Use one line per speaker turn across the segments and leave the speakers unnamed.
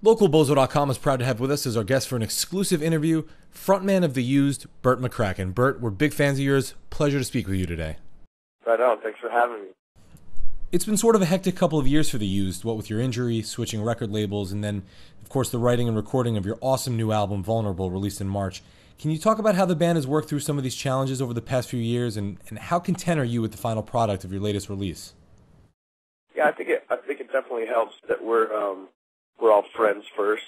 LocalBozo.com is proud to have with us as our guest for an exclusive interview, frontman of The Used, Bert McCracken. Bert, we're big fans of yours. Pleasure to speak with you today.
Right on. Thanks for having me.
It's been sort of a hectic couple of years for The Used, what with your injury, switching record labels, and then, of course, the writing and recording of your awesome new album, Vulnerable, released in March. Can you talk about how the band has worked through some of these challenges over the past few years, and how content are you with the final product of your latest release?
Yeah, I think it definitely helps that we're all friends first,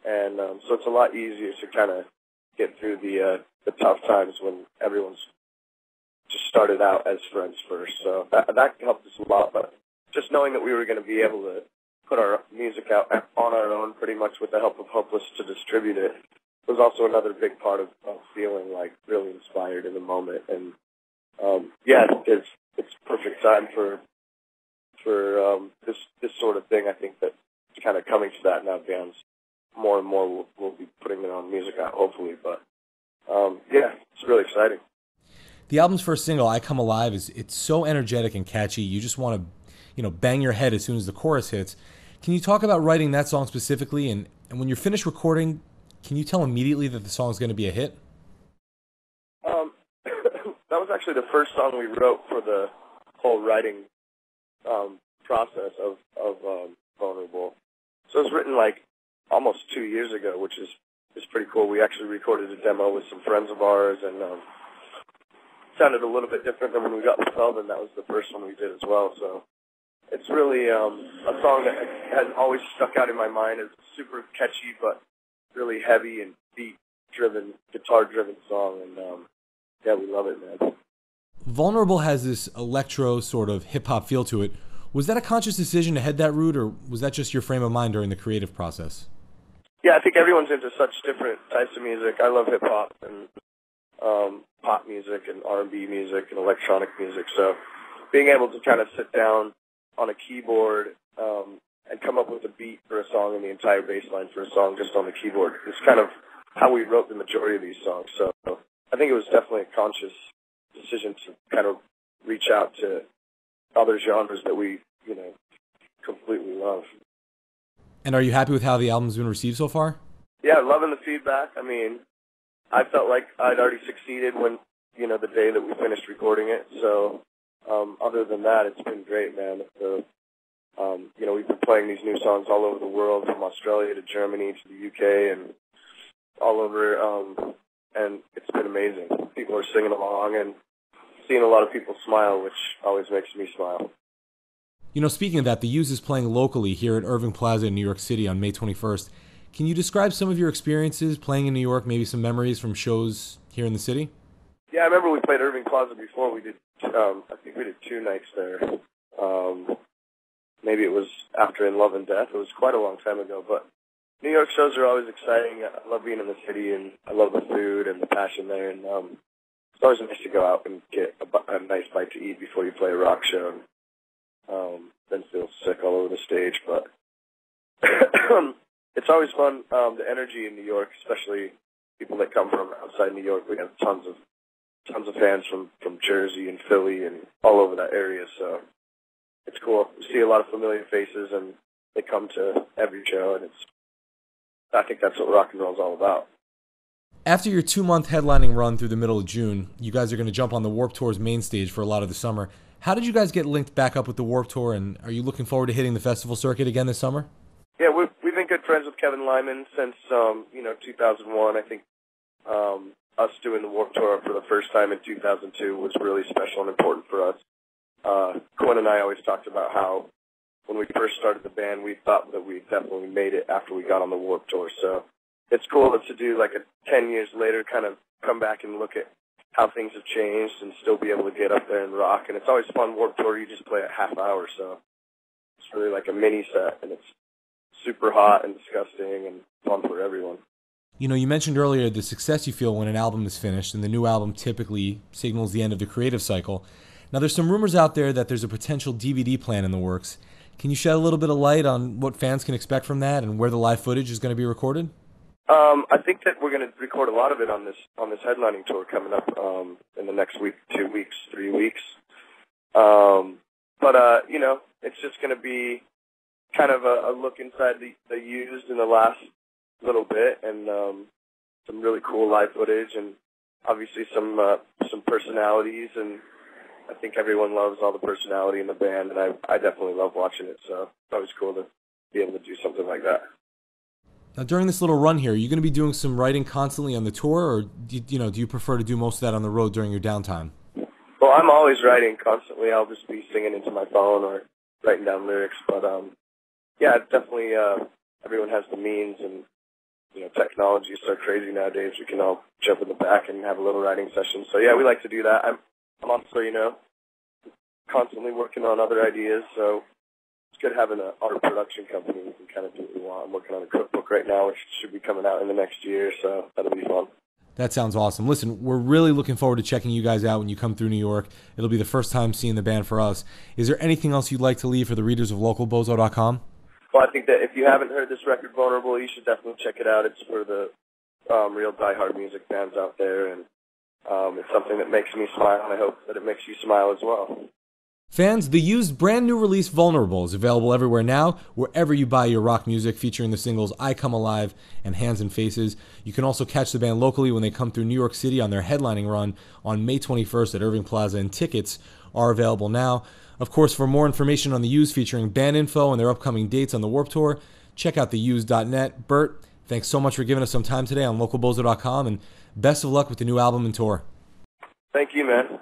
and so it's a lot easier to kind of get through the tough times when everyone's just started out as friends first. So that helped us a lot. But just knowing that we were going to be able to put our music out on our own, pretty much with the help of Hopeless to distribute it, was also another big part of feeling like really inspired in the moment. And yeah, it's perfect time for this sort of thing. I think that it's kind of coming to that now. Bands more and more will be putting their own music out, hopefully. But yeah, it's really exciting.
The album's first single, "I Come Alive," it's so energetic and catchy. You just want to, bang your head as soon as the chorus hits. Can you talk about writing that song specifically? And when you're finished recording, can you tell immediately that the song's going to be a hit?
That was actually the first song we wrote for the whole writing process of Vulnerable. So it was written like almost 2 years ago, which is pretty cool. We actually recorded a demo with some friends of ours, and sounded a little bit different than when we got the film, and that was the first one we did as well. So it's really a song that has always stuck out in my mind as super catchy, but really heavy and beat-driven, guitar-driven song, and yeah, we love it, man.
Vulnerable has this electro sort of hip-hop feel to it. Was that a conscious decision to head that route, or was that just your frame of mind during the creative process?
Yeah, I think everyone's into such different types of music. I love hip-hop and pop music and R&B music and electronic music. So being able to kind of sit down on a keyboard and come up with a beat for a song and the entire bass line for a song just on the keyboard is kind of how we wrote the majority of these songs. So I think it was definitely a conscious decision to kind of reach out to other genres that we, completely love.
And are you happy with how the album's been received so far?
Yeah, loving the feedback. I mean, I felt like I'd already succeeded when, the day that we finished recording it. So, other than that, it's been great, man. We've been playing these new songs all over the world, from Australia to Germany to the UK and all over, and it's been amazing. People are singing along and seeing a lot of people smile, which always makes me smile.
Speaking of that, The Used is playing locally here at Irving Plaza in New York City on May 21st. Can you describe some of your experiences playing in New York, maybe some memories from shows here in the city?
Yeah, I remember we played Irving Plaza before. We did, I think we did 2 nights there. Maybe it was after In Love and Death. It was quite a long time ago, but New York shows are always exciting. I love being in the city, and I love the food and the passion there, and it's always nice to go out and get a nice bite to eat before you play a rock show, and then feel sick all over the stage, but it's always fun, the energy in New York, especially people that come from outside New York. We have tons of fans from Jersey and Philly and all over that area, so it's cool. We see a lot of familiar faces, and they come to every show, and I think that's what rock and roll is all about.
After your 2-month headlining run through the middle of June, you guys are going to jump on the Warped Tour's main stage for a lot of the summer. How did you guys get linked back up with the Warped Tour, and are you looking forward to hitting the festival circuit again this summer?
Yeah, we've been good friends with Kevin Lyman since 2001. I think us doing the Warped Tour for the first time in 2002 was really special and important for us. Quinn and I always talked about how when we first started the band, we thought that we definitely made it after we got on the Warped Tour. So it's cool to do like a 10 years later, kind of come back and look at how things have changed and still be able to get up there and rock. And it's always fun. Warped Tour, you just play a half hour, so it's really like a mini set, and it's super hot and disgusting and fun for everyone.
You mentioned earlier the success you feel when an album is finished, and the new album typically signals the end of the creative cycle. Now, there's some rumors out there that there's a potential DVD plan in the works. Can you shed a little bit of light on what fans can expect from that and where the live footage is going to be recorded?
I think that we're going to record a lot of it on this headlining tour coming up in the next week, 2 weeks, 3 weeks. But it's just going to be kind of a look inside the Used in the last little bit, and some really cool live footage, and obviously some personalities, and I think everyone loves all the personality in the band, and I definitely love watching it, so it's always cool to be able to do something like that.
Now, during this little run here, are you going to be doing some writing constantly on the tour, or do you prefer to do most of that on the road during your downtime?
Well, I'm always writing constantly. I'll just be singing into my phone or writing down lyrics, but yeah, definitely. Everyone has the means, and technology is so crazy nowadays. We can all jump in the back and have a little writing session. So yeah, we like to do that. I'm also constantly working on other ideas. So it's good having an art production company. We can kind of do what we want. I'm working on a cookbook right now, which should be coming out in the next year. So that'll be fun.
That sounds awesome. Listen, we're really looking forward to checking you guys out when you come through New York. It'll be the first time seeing the band for us. Is there anything else you'd like to leave for the readers of localbozo.com?
Well, I think that if you haven't heard this record, Vulnerable, you should definitely check it out. It's for the real diehard music fans out there, and it's something that makes me smile, and I hope that it makes you smile as well.
Fans, the Used brand new release Vulnerable is available everywhere now, wherever you buy your rock music, featuring the singles I Come Alive and Hands and Faces. You can also catch the band locally when they come through New York City on their headlining run on May 21st at Irving Plaza, and tickets are available now. Of course, for more information on the Used, featuring band info and their upcoming dates on the Warped Tour, check out theused.net. Bert, thanks so much for giving us some time today on localbozo.com, and best of luck with the new album and tour.
Thank you, man.